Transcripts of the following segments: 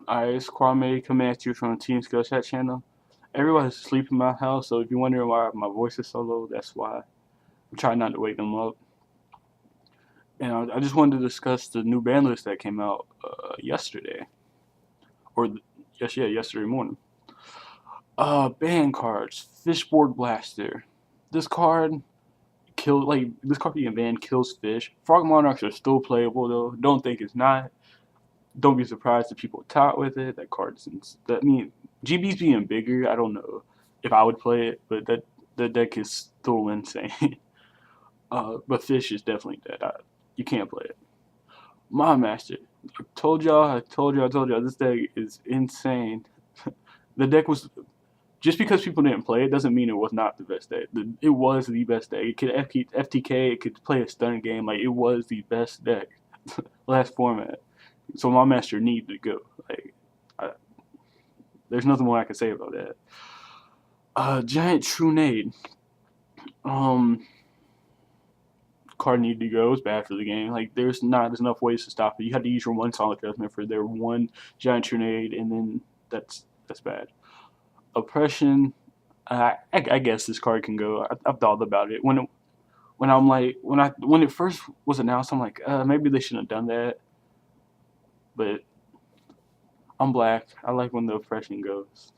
Alright, it's Kwame coming at you from the Team Skill Chat channel. Everybody's asleep in my house, so if you're wondering why my voice is so low, that's why. I'm trying not to wake them up. And I just wanted to discuss the new ban list that came out yesterday. Or, yesterday morning. Ban cards. Fishboard Blaster. This card this card being banned kills fish. Frog Monarchs are still playable though. Don't think it's not. Don't be surprised if people top with it. That card's GB's being bigger. I don't know if I would play it, but that deck is still insane. But fish is definitely dead. You can't play it. My master. I told y'all. This deck is insane. The deck was just because people didn't play it doesn't mean it was not the best deck. It was the best deck. It could FTK. It could play a stun game. Like it was the best deck last format. So my master needed to go. I, there's nothing more I can say about that. Giant Trunade. Card needed to go. It's bad for the game. Like there's not enough ways to stop it. You had to use your one solid judgment for their one giant Trunade, and then that's bad. Oppression. I guess this card can go. I've thought about it when it first was announced. I'm like, maybe they shouldn't have done that. But I'm black. I like when the oppression goes.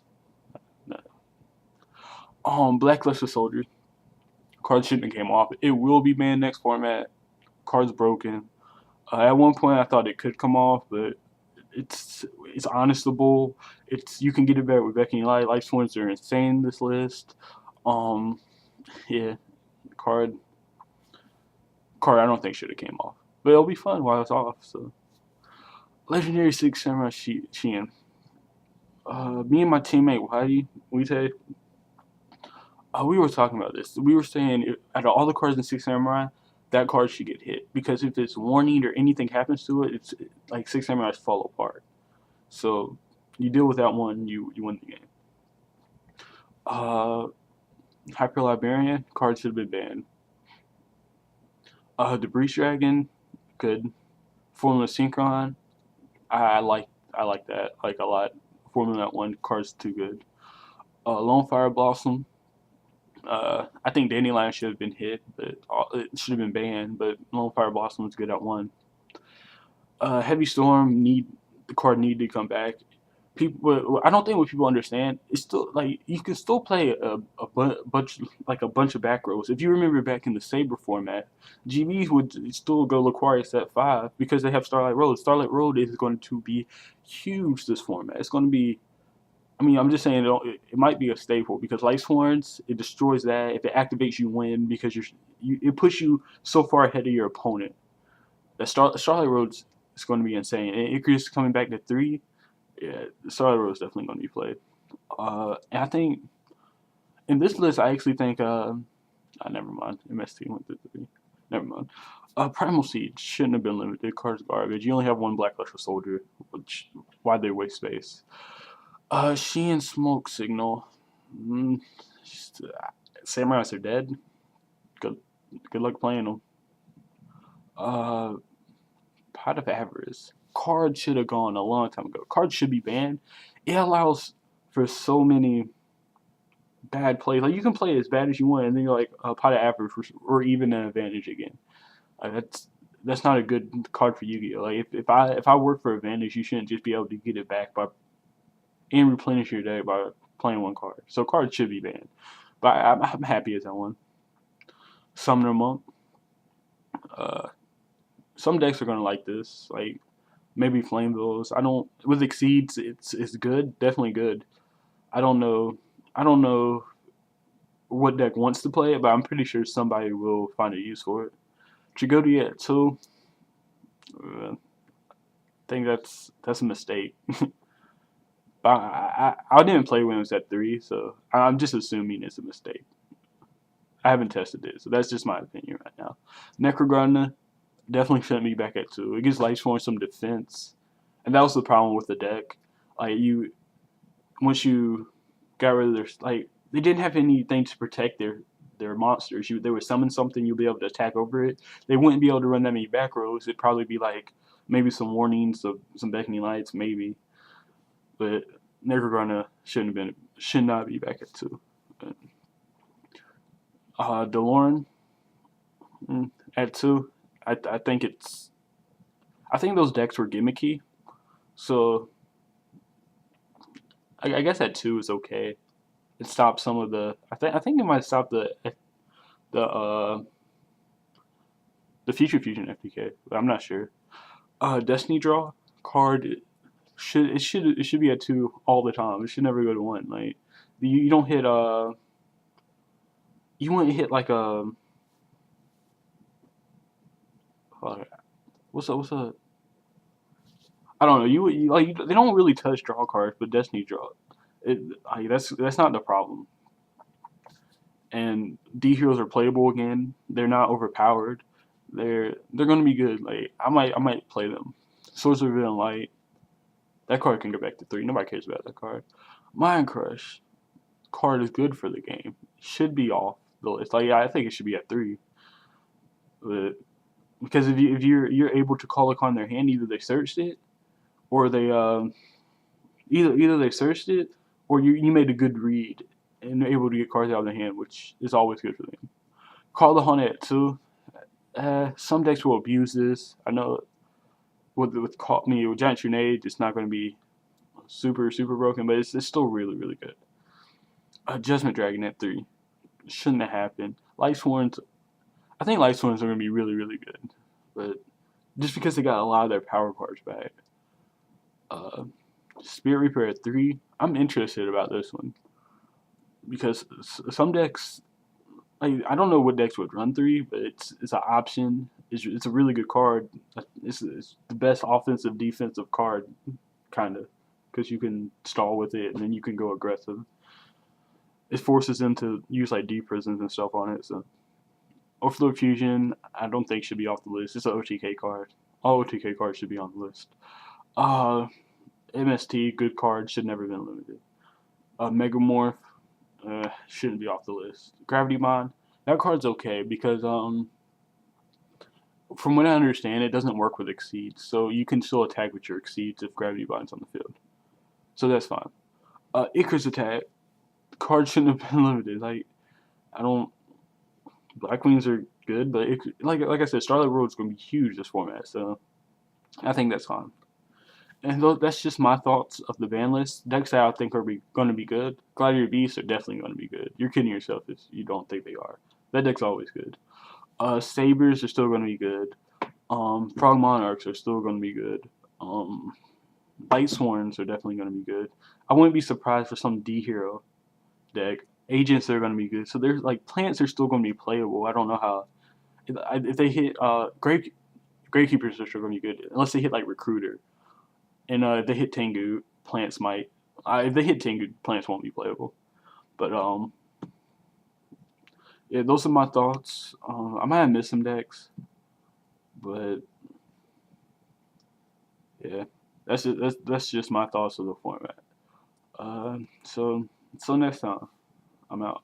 Blackluster Soldier. Card shouldn't have came off. It will be banned next format. Card's broken. At one point I thought it could come off, but it's honestable. You can get it back with Becky Light. Life Swords are insane in this list. Yeah, card I don't think should have came off, but it'll be fun while it's off. So Legendary Six Samurai Shein. Me and my teammate Whitey, we were talking about this. We were saying out of all the cards in Six Samurai, that card should get hit because if it's warning or anything happens to it, it's like Six Samurais fall apart. So you deal with that one, you win the game. Hyper Librarian card should have been banned. Debris Dragon, good. Formula Synchron, I like that like a lot. Formula 1 card's too good. Lone Fire Blossom. I think Dandelion should have been hit, but it should have been banned. But Lone Fire Blossom is good at one. Heavy Storm the card need to come back. I don't think what people understand is still like you can still play a bunch of back rows. If you remember back in the Saber format, GBs would still go Laquarius at 5 because they have Starlight Road. Starlight Road is going to be huge this format. It's going to be. I mean, I'm just saying it might be a staple because Light Swords, it destroys that. If it activates, you win because it puts you so far ahead of your opponent. The Starlight Road is going to be insane. And Icarus coming back to 3. Yeah, Starlight Road is definitely going to be played. And I think in this list, I actually think. Never mind. MST went to 3. Never mind. Primal Siege shouldn't have been limited. Card's garbage. You only have one Blackluster Soldier, why they waste space? Shein Smoke Signal. Samurais are dead. Good luck playing them. Pot of Avarice. Card should have gone a long time ago. Card should be banned. It allows for so many bad plays. Like you can play as bad as you want, and then you're like Pot of Avarice or even an advantage again. That's not a good card for Yu-Gi-Oh. Like if I work for advantage, you shouldn't just be able to get it back and replenish your deck by playing one card. So cards should be banned. But I'm happy as that one. Summoner Monk. Some decks are gonna like this. Like maybe Flame Bills. I don't with Exceeds. It's good. Definitely good. I don't know what deck wants to play it, but I'm pretty sure somebody will find a use for it. Trigodi at 2. I think that's a mistake. But I didn't play when it was at 3, so I'm just assuming it's a mistake. I haven't tested it, so that's just my opinion right now. Necrogonna definitely shouldn't be back at 2. It gives Light Sworn some defense, and that was the problem with the deck. Like once you got rid of they didn't have anything to protect their monsters. They would summon something, you'll be able to attack over it. They wouldn't be able to run that many back rows. It'd probably be like maybe some warnings of some beckoning lights, maybe. but Necrogrunner should not be back at 2. Delorean at 2. I think I think those decks were gimmicky, so I guess at 2 is okay. It stopped some of the. I think it might stop the uh the Future Fusion FTK, but I'm not sure. Destiny Draw card it should be at 2 all the time. It should never go to 1. Like you don't hit you wouldn't hit like what's a I don't know. They don't really touch draw cards, but Destiny Draw that's not the problem. And D heroes are playable again. They're not overpowered. They're gonna be good. Like I might play them. Swords of Revealing Light. That card can go back to 3. Nobody cares about that card. Mind Crush card is good for the game. Should be off the list. Like I think it should be at 3. But because if you're able to call a card in their hand, either they searched it or they either they searched it or you made a good read and they're able to get cards out of their hand, which is always good for them. Call the Haunted at 2. Some decks will abuse this. I know with Giant Trinade, it's not going to be super broken, but it's still really good. Judgment Dragon at 3 shouldn't have happened. Light Sworns, I think Light Sworns are going to be really good, but just because they got a lot of their power cards back. Spirit Reaper at 3, I'm interested about this one because some decks, like I don't know what decks would run 3, but it's an option. It's a really good card. It's the best offensive defensive card, kind of, because you can stall with it and then you can go aggressive. It forces them to use like deep prisons and stuff on it. So Overlord Fusion, I don't think should be off the list. It's an OTK card. All OTK cards should be on the list. MST, good card, should never have been limited. Megamorph, shouldn't be off the list. Gravity Bond, that card's okay because from what I understand, it doesn't work with Exceeds, so you can still attack with your Exceeds if Gravity Bond's on the field. So that's fine. Icarus Attack, card shouldn't have been limited. Like I don't. Black Queens are good, but like I said, Starlight World's going to be huge this format, so I think that's fine. And that's just my thoughts of the ban list. Decks that I think are going to be good. Gladiator Beasts are definitely going to be good. You're kidding yourself if you don't think they are. That deck's always good. Sabers are still going to be good. Frog Monarchs are still going to be good. Light Sworns are definitely going to be good. I wouldn't be surprised for some D hero deck. Agents are going to be good. So there's like plants are still going to be playable. I don't know how. If they hit Gravekeepers are still going to be good unless they hit like Recruiter. And if they hit Tengu, plants might. If they hit Tengu, plants won't be playable. But yeah, those are my thoughts. I might have missed some decks, but yeah, that's just my thoughts of the format. So until next time, I'm out.